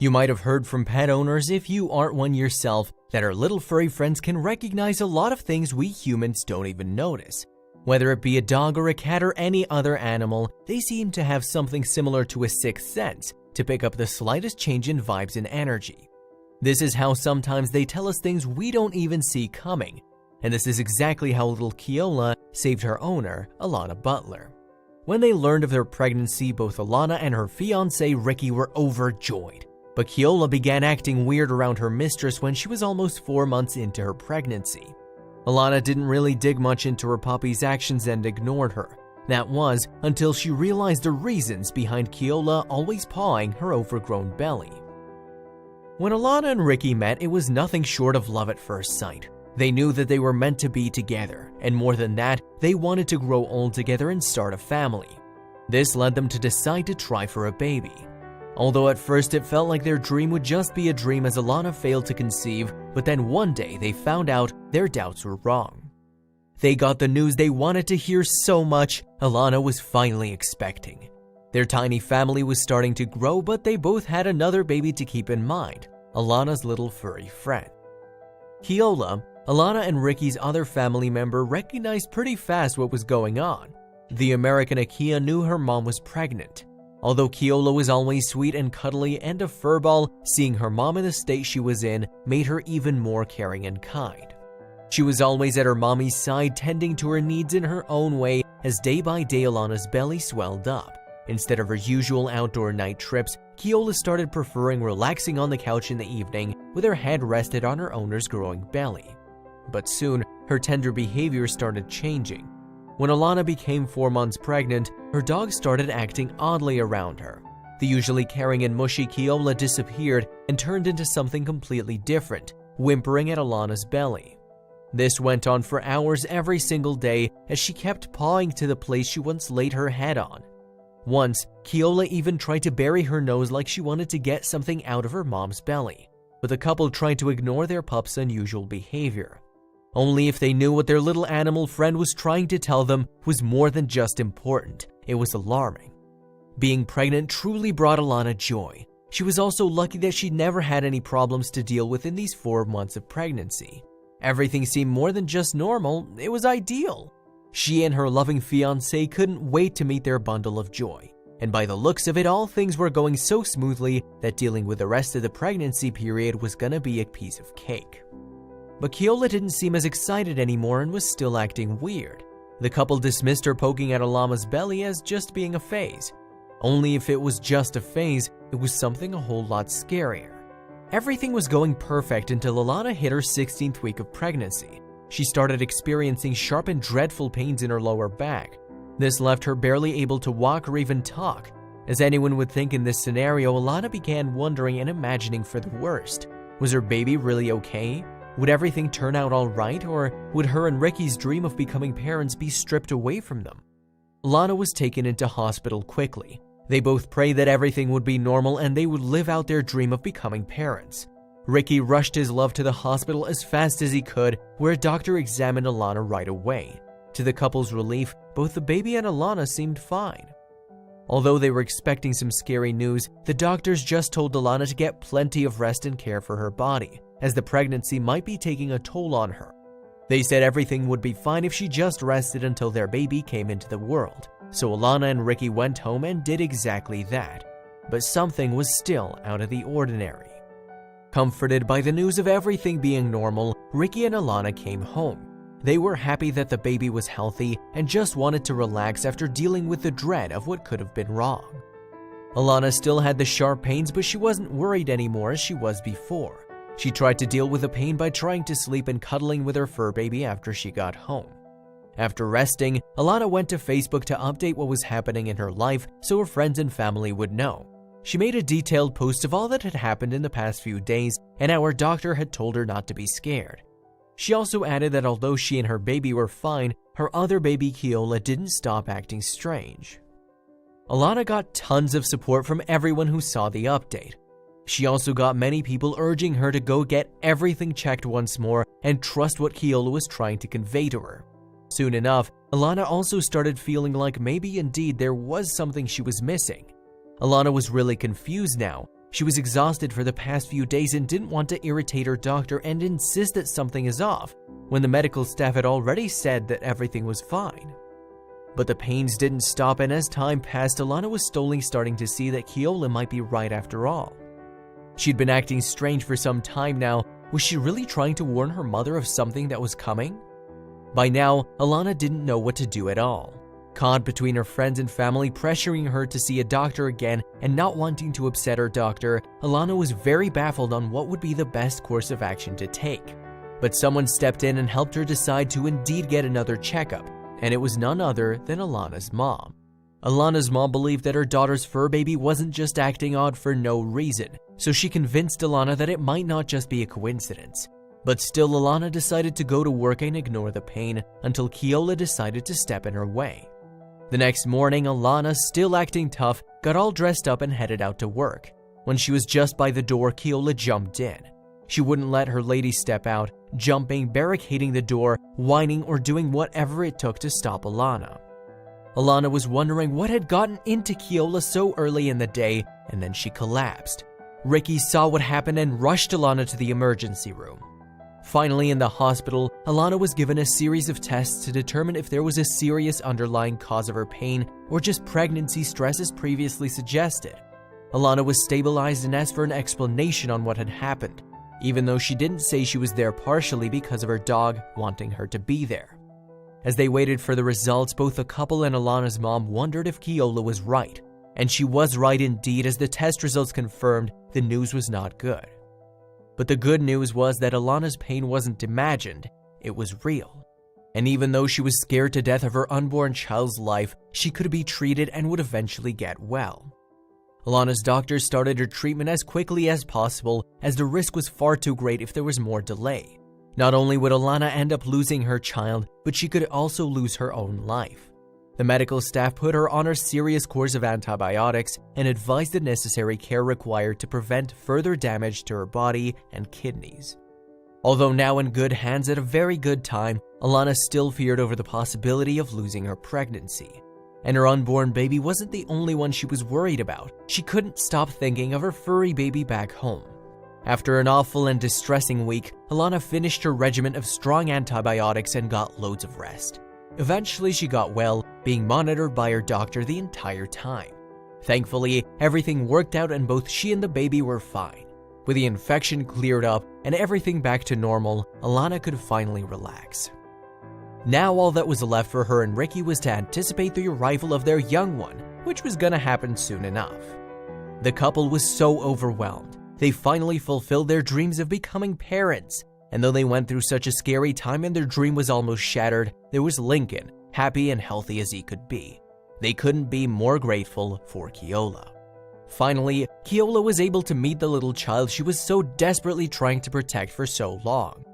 You might have heard from pet owners, if you aren't one yourself, that our little furry friends can recognize a lot of things we humans don't even notice. Whether it be a dog or a cat or any other animal, they seem to have something similar to a sixth sense to pick up the slightest change in vibes and energy. This is how sometimes they tell us things we don't even see coming. And this is exactly how little Keola saved her owner, Alana Butler. When they learned of their pregnancy, both Alana and her fiancé Ricky were overjoyed. But Keola began acting weird around her mistress when she was almost 4 months into her pregnancy. Alana didn't really dig much into her puppy's actions and ignored her. That was until she realized the reasons behind Keola always pawing her overgrown belly. When Alana and Ricky met, it was nothing short of love at first sight. They knew that they were meant to be together, and more than that, they wanted to grow old together and start a family. This led them to decide to try for a baby. Although at first it felt like their dream would just be a dream as Alana failed to conceive, but then one day they found out their doubts were wrong. They got the news they wanted to hear so much. Alana was finally expecting. Their tiny family was starting to grow, but they both had another baby to keep in mind, Alana's little furry friend. Keola, Alana and Ricky's other family member, recognized pretty fast what was going on. The American Akia knew her mom was pregnant. Although Keola was always sweet and cuddly and a furball, seeing her mom in the state she was in made her even more caring and kind. She was always at her mommy's side, tending to her needs in her own way as day by day Alana's belly swelled up. Instead of her usual outdoor night trips, Keola started preferring relaxing on the couch in the evening with her head rested on her owner's growing belly. But soon, her tender behavior started changing. When Alana became 4 months pregnant, her dog started acting oddly around her. The usually caring and mushy Keola disappeared and turned into something completely different, whimpering at Alana's belly. This went on for hours every single day as she kept pawing to the place she once laid her head on. Once, Keola even tried to bury her nose like she wanted to get something out of her mom's belly, but the couple tried to ignore their pup's unusual behavior. Only if they knew what their little animal friend was trying to tell them was more than just important, it was alarming. Being pregnant truly brought Alana joy. She was also lucky that she never had any problems to deal with in these 4 months of pregnancy. Everything seemed more than just normal, it was ideal. She and her loving fiancé couldn't wait to meet their bundle of joy. And by the looks of it, all things were going so smoothly that dealing with the rest of the pregnancy period was gonna be a piece of cake. But Keola didn't seem as excited anymore and was still acting weird. The couple dismissed her poking at Alana's belly as just being a phase. Only if it was just a phase, it was something a whole lot scarier. Everything was going perfect until Alana hit her 16th week of pregnancy. She started experiencing sharp and dreadful pains in her lower back. This left her barely able to walk or even talk. As anyone would think in this scenario, Alana began wondering and imagining for the worst. Was her baby really okay? Would everything turn out all right, or would her and Ricky's dream of becoming parents be stripped away from them? Alana was taken into hospital quickly. They both prayed that everything would be normal and they would live out their dream of becoming parents. Ricky rushed his love to the hospital as fast as he could, where a doctor examined Alana right away. To the couple's relief, both the baby and Alana seemed fine. Although they were expecting some scary news, the doctors just told Alana to get plenty of rest and care for her body, as the pregnancy might be taking a toll on her. They said everything would be fine if she just rested until their baby came into the world. So Alana and Ricky went home and did exactly that. But something was still out of the ordinary. Comforted by the news of everything being normal, Ricky and Alana came home. They were happy that the baby was healthy and just wanted to relax after dealing with the dread of what could have been wrong. Alana still had the sharp pains, but she wasn't worried anymore as she was before. She tried to deal with the pain by trying to sleep and cuddling with her fur baby after she got home. After resting, Alana went to Facebook to update what was happening in her life so her friends and family would know. She made a detailed post of all that had happened in the past few days and how her doctor had told her not to be scared. She also added that although she and her baby were fine, her other baby Keola didn't stop acting strange. Alana got tons of support from everyone who saw the update. She also got many people urging her to go get everything checked once more and trust what Keola was trying to convey to her. Soon enough, Alana also started feeling like maybe indeed there was something she was missing. Alana was really confused now. She was exhausted for the past few days and didn't want to irritate her doctor and insist that something is off, when the medical staff had already said that everything was fine. But the pains didn't stop, and as time passed, Alana was slowly starting to see that Keola might be right after all. She'd been acting strange for some time now. Was she really trying to warn her mother of something that was coming? By now, Alana didn't know what to do at all. Caught between her friends and family pressuring her to see a doctor again and not wanting to upset her doctor, Alana was very baffled on what would be the best course of action to take. But someone stepped in and helped her decide to indeed get another checkup, and it was none other than Alana's mom. Alana's mom believed that her daughter's fur baby wasn't just acting odd for no reason, so she convinced Alana that it might not just be a coincidence. But still, Alana decided to go to work and ignore the pain until Keola decided to step in her way. The next morning, Alana, still acting tough, got all dressed up and headed out to work. When she was just by the door, Keola jumped in. She wouldn't let her lady step out, jumping, barricading the door, whining, or doing whatever it took to stop Alana. Alana was wondering what had gotten into Keola so early in the day, and then she collapsed. Ricky saw what happened and rushed Alana to the emergency room. Finally, in the hospital, Alana was given a series of tests to determine if there was a serious underlying cause of her pain or just pregnancy stress as previously suggested. Alana was stabilized and asked for an explanation on what had happened, even though she didn't say she was there partially because of her dog wanting her to be there. As they waited for the results, both the couple and Alana's mom wondered if Keola was right, and she was right indeed, as the test results confirmed the news was not good. But the good news was that Alana's pain wasn't imagined, it was real. And even though she was scared to death of her unborn child's life, she could be treated and would eventually get well. Alana's doctors started her treatment as quickly as possible, as the risk was far too great if there was more delay. Not only would Alana end up losing her child, but she could also lose her own life. The medical staff put her on a serious course of antibiotics and advised the necessary care required to prevent further damage to her body and kidneys. Although now in good hands at a very good time, Alana still feared over the possibility of losing her pregnancy. And her unborn baby wasn't the only one she was worried about. She couldn't stop thinking of her furry baby back home. After an awful and distressing week, Alana finished her regimen of strong antibiotics and got loads of rest. Eventually, she got well, being monitored by her doctor the entire time. Thankfully, everything worked out and both she and the baby were fine. With the infection cleared up and everything back to normal, Alana could finally relax. Now all that was left for her and Ricky was to anticipate the arrival of their young one, which was gonna happen soon enough. The couple was so overwhelmed. They finally fulfilled their dreams of becoming parents. And though they went through such a scary time and their dream was almost shattered, there was Lincoln, happy and healthy as he could be. They couldn't be more grateful for Keola. Finally, Keola was able to meet the little child she was so desperately trying to protect for so long.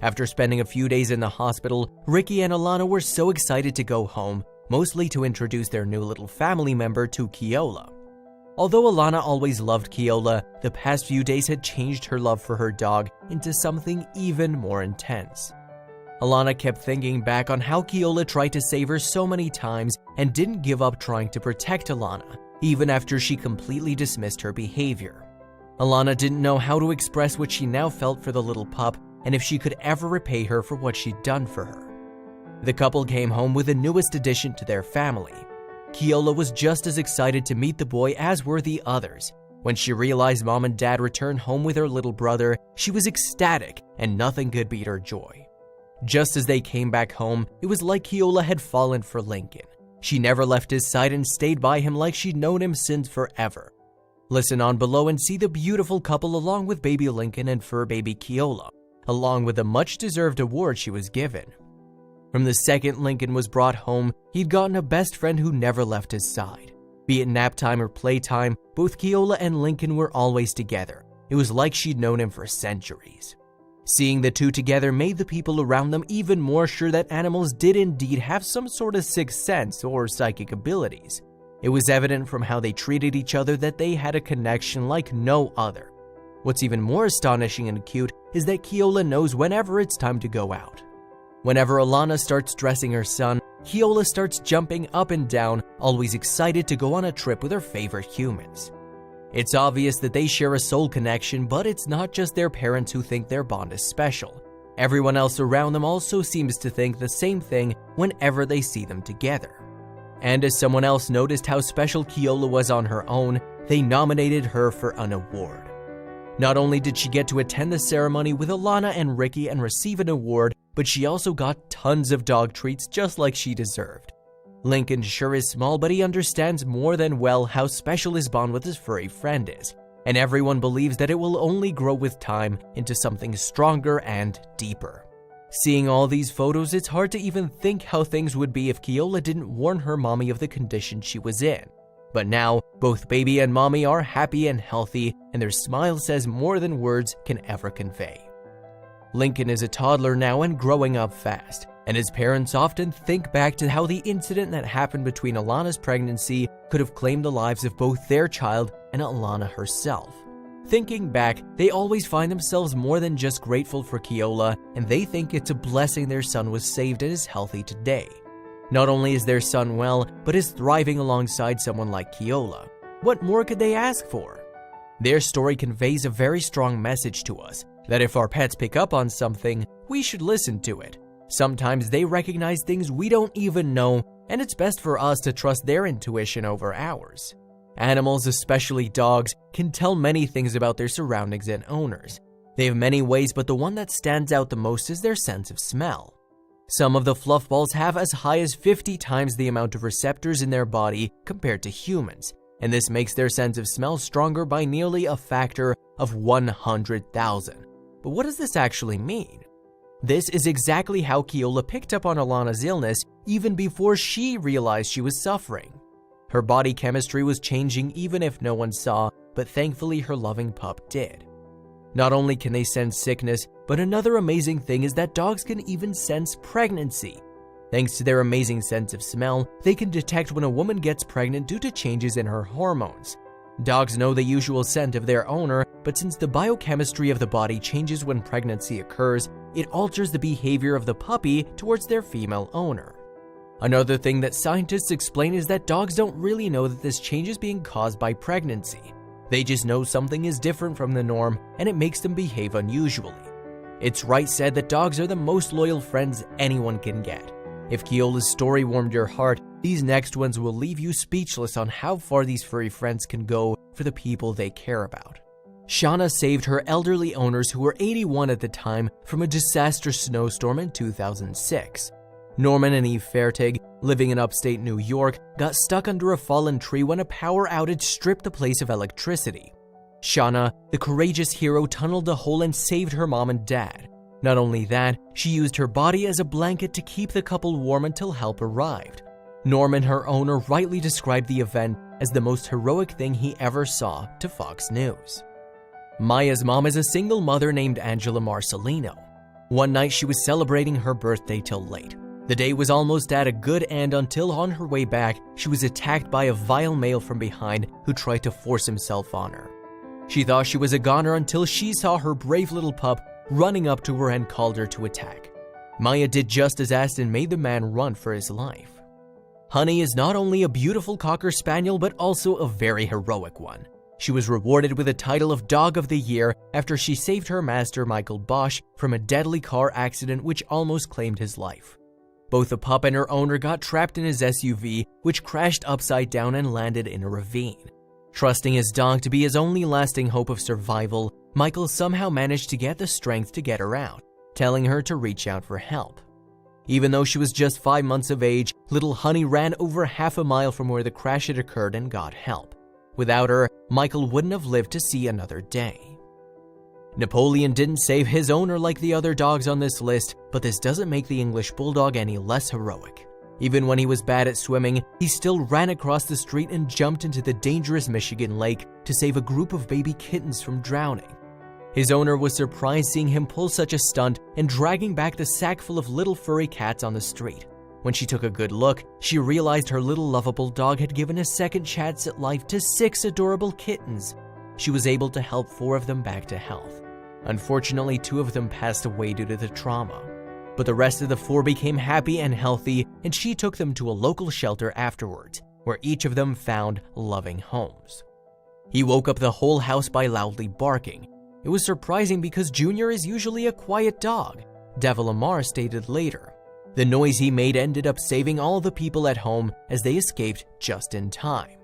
After spending a few days in the hospital, Ricky and Alana were so excited to go home, mostly to introduce their new little family member to Keola. Although Alana always loved Keola, the past few days had changed her love for her dog into something even more intense. Alana kept thinking back on how Keola tried to save her so many times and didn't give up trying to protect Alana, even after she completely dismissed her behavior. Alana didn't know how to express what she now felt for the little pup and if she could ever repay her for what she'd done for her. The couple came home with the newest addition to their family. Keola was just as excited to meet the boy as were the others. When she realized Mom and Dad returned home with her little brother, she was ecstatic and nothing could beat her joy. Just as they came back home, it was like Keola had fallen for Lincoln. She never left his side and stayed by him like she'd known him since forever. Listen on below and see the beautiful couple along with baby Lincoln and fur baby Keola, along with the much-deserved award she was given. From the second Lincoln was brought home, he'd gotten a best friend who never left his side. Be it nap time or playtime, both Keola and Lincoln were always together. It was like she'd known him for centuries. Seeing the two together made the people around them even more sure that animals did indeed have some sort of sixth sense or psychic abilities. It was evident from how they treated each other that they had a connection like no other. What's even more astonishing and cute is that Keola knows whenever it's time to go out. Whenever Alana starts dressing her son, Keola starts jumping up and down, always excited to go on a trip with her favorite humans. It's obvious that they share a soul connection, but it's not just their parents who think their bond is special. Everyone else around them also seems to think the same thing whenever they see them together. And as someone else noticed how special Keola was on her own, they nominated her for an award. Not only did she get to attend the ceremony with Alana and Ricky and receive an award, but she also got tons of dog treats just like she deserved. Lincoln sure is small, but he understands more than well how special his bond with his furry friend is, and everyone believes that it will only grow with time into something stronger and deeper. Seeing all these photos, it's hard to even think how things would be if Keola didn't warn her mommy of the condition she was in. But now, both baby and mommy are happy and healthy, and their smile says more than words can ever convey. Lincoln is a toddler now and growing up fast, and his parents often think back to how the incident that happened between Alana's pregnancy could have claimed the lives of both their child and Alana herself. Thinking back, they always find themselves more than just grateful for Keola, and they think it's a blessing their son was saved and is healthy today. Not only is their son well, but is thriving alongside someone like Keola. What more could they ask for? Their story conveys a very strong message to us, that if our pets pick up on something, we should listen to it. Sometimes they recognize things we don't even know, and it's best for us to trust their intuition over ours. Animals, especially dogs, can tell many things about their surroundings and owners. They have many ways, but the one that stands out the most is their sense of smell. Some of the fluffballs have as high as 50 times the amount of receptors in their body compared to humans, and this makes their sense of smell stronger by nearly a factor of 100,000. But what does this actually mean? This is exactly how Keola picked up on Alana's illness even before she realized she was suffering. Her body chemistry was changing even if no one saw, but thankfully her loving pup did. Not only can they sense sickness, but another amazing thing is that dogs can even sense pregnancy. Thanks to their amazing sense of smell, they can detect when a woman gets pregnant due to changes in her hormones. Dogs know the usual scent of their owner, but since the biochemistry of the body changes when pregnancy occurs, it alters the behavior of the puppy towards their female owner. Another thing that scientists explain is that dogs don't really know that this change is being caused by pregnancy. They just know something is different from the norm, and it makes them behave unusually. It's right said that dogs are the most loyal friends anyone can get. If Keola's story warmed your heart, these next ones will leave you speechless on how far these furry friends can go for the people they care about. Shauna saved her elderly owners, who were 81 at the time, from a disastrous snowstorm in 2006. Norman and Eve Fertig, living in upstate New York, got stuck under a fallen tree when a power outage stripped the place of electricity. Shauna, the courageous hero, tunneled a hole and saved her mom and dad. Not only that, she used her body as a blanket to keep the couple warm until help arrived. Norman, her owner, rightly described the event as the most heroic thing he ever saw to Fox News. Maya's mom is a single mother named Angela Marcelino. One night she was celebrating her birthday till late. The day was almost at a good end until on her way back, she was attacked by a vile male from behind who tried to force himself on her. She thought she was a goner until she saw her brave little pup running up to her and called her to attack. Maya did just as asked and made the man run for his life. Honey is not only a beautiful Cocker Spaniel, but also a very heroic one. She was rewarded with a title of Dog of the Year after she saved her master, Michael Bosch, from a deadly car accident which almost claimed his life. Both the pup and her owner got trapped in his SUV, which crashed upside down and landed in a ravine. Trusting his dog to be his only lasting hope of survival, Michael somehow managed to get the strength to get her out, telling her to reach out for help. Even though she was just 5 months of age, little Honey ran over half a mile from where the crash had occurred and got help. Without her, Michael wouldn't have lived to see another day. Napoleon didn't save his owner like the other dogs on this list, but this doesn't make the English Bulldog any less heroic. Even when he was bad at swimming, he still ran across the street and jumped into the dangerous Michigan lake to save a group of baby kittens from drowning. His owner was surprised seeing him pull such a stunt and dragging back the sack full of little furry cats on the street. When she took a good look, she realized her little lovable dog had given a second chance at life to 6 adorable kittens. She was able to help 4 of them back to health. Unfortunately, 2 of them passed away due to the trauma. But the rest of the 4 became happy and healthy, and she took them to a local shelter afterwards, where each of them found loving homes. He woke up the whole house by loudly barking. It was surprising because Junior is usually a quiet dog, De Villamar stated later. The noise he made ended up saving all the people at home as they escaped just in time.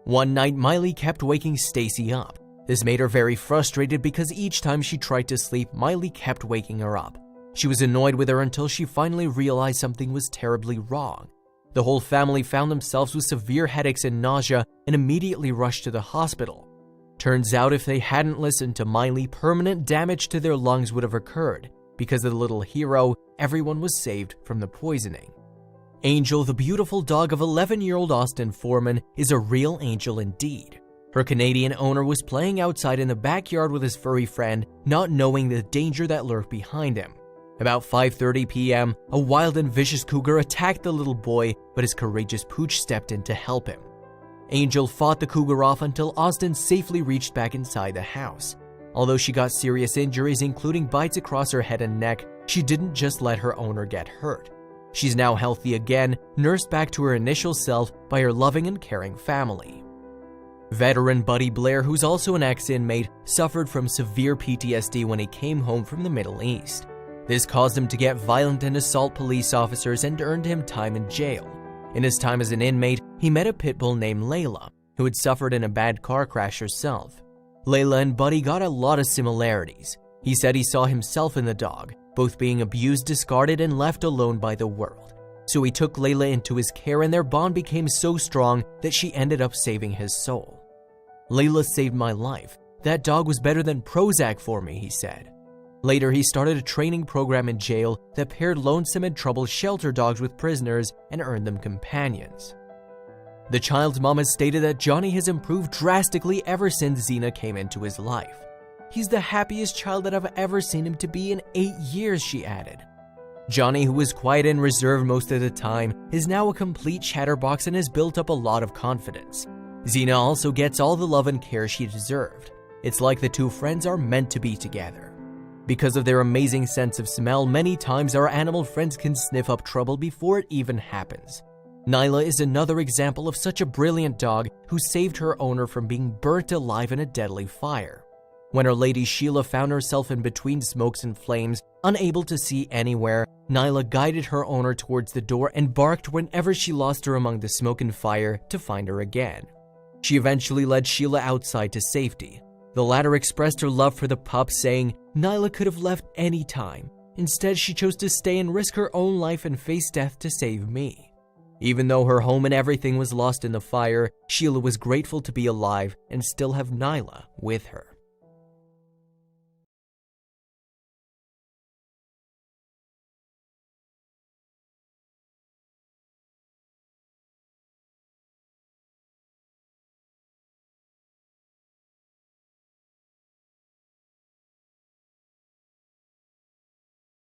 One night, Miley kept waking Stacy up. This made her very frustrated because each time she tried to sleep, Miley kept waking her up. She was annoyed with her until she finally realized something was terribly wrong. The whole family found themselves with severe headaches and nausea and immediately rushed to the hospital. Turns out if they hadn't listened to Miley, permanent damage to their lungs would have occurred. Because of the little hero, everyone was saved from the poisoning. Angel, the beautiful dog of 11-year-old Austin Foreman, is a real angel indeed. Her Canadian owner was playing outside in the backyard with his furry friend, not knowing the danger that lurked behind him. About 5:30 p.m., a wild and vicious cougar attacked the little boy, but his courageous pooch stepped in to help him. Angel fought the cougar off until Austin safely reached back inside the house. Although she got serious injuries, including bites across her head and neck, she didn't just let her owner get hurt. She's now healthy again, nursed back to her initial self by her loving and caring family. Veteran Buddy Blair, who's also an ex-inmate, suffered from severe PTSD when he came home from the Middle East. This caused him to get violent and assault police officers and earned him time in jail. In his time as an inmate, he met a pit bull named Layla, who had suffered in a bad car crash herself. Layla and Buddy got a lot of similarities. He said he saw himself in the dog, both being abused, discarded, and left alone by the world. So he took Layla into his care and their bond became so strong that she ended up saving his soul. Layla saved my life. That dog was better than Prozac for me, he said. Later, he started a training program in jail that paired lonesome and troubled shelter dogs with prisoners and earned them companions. The child's mom has stated that Johnny has improved drastically ever since Xena came into his life. He's the happiest child that I've ever seen him to be in 8 years, she added. Johnny, who was quiet and reserved most of the time, is now a complete chatterbox and has built up a lot of confidence. Xena also gets all the love and care she deserved. It's like the two friends are meant to be together. Because of their amazing sense of smell, many times our animal friends can sniff up trouble before it even happens. Nyla is another example of such a brilliant dog who saved her owner from being burnt alive in a deadly fire. When her lady Sheila found herself in between smokes and flames, unable to see anywhere, Nyla guided her owner towards the door and barked whenever she lost her among the smoke and fire to find her again. She eventually led Sheila outside to safety. The latter expressed her love for the pup, saying, "Nyla could have left any time. Instead, she chose to stay and risk her own life and face death to save me." Even though her home and everything was lost in the fire, Sheila was grateful to be alive and still have Nyla with her.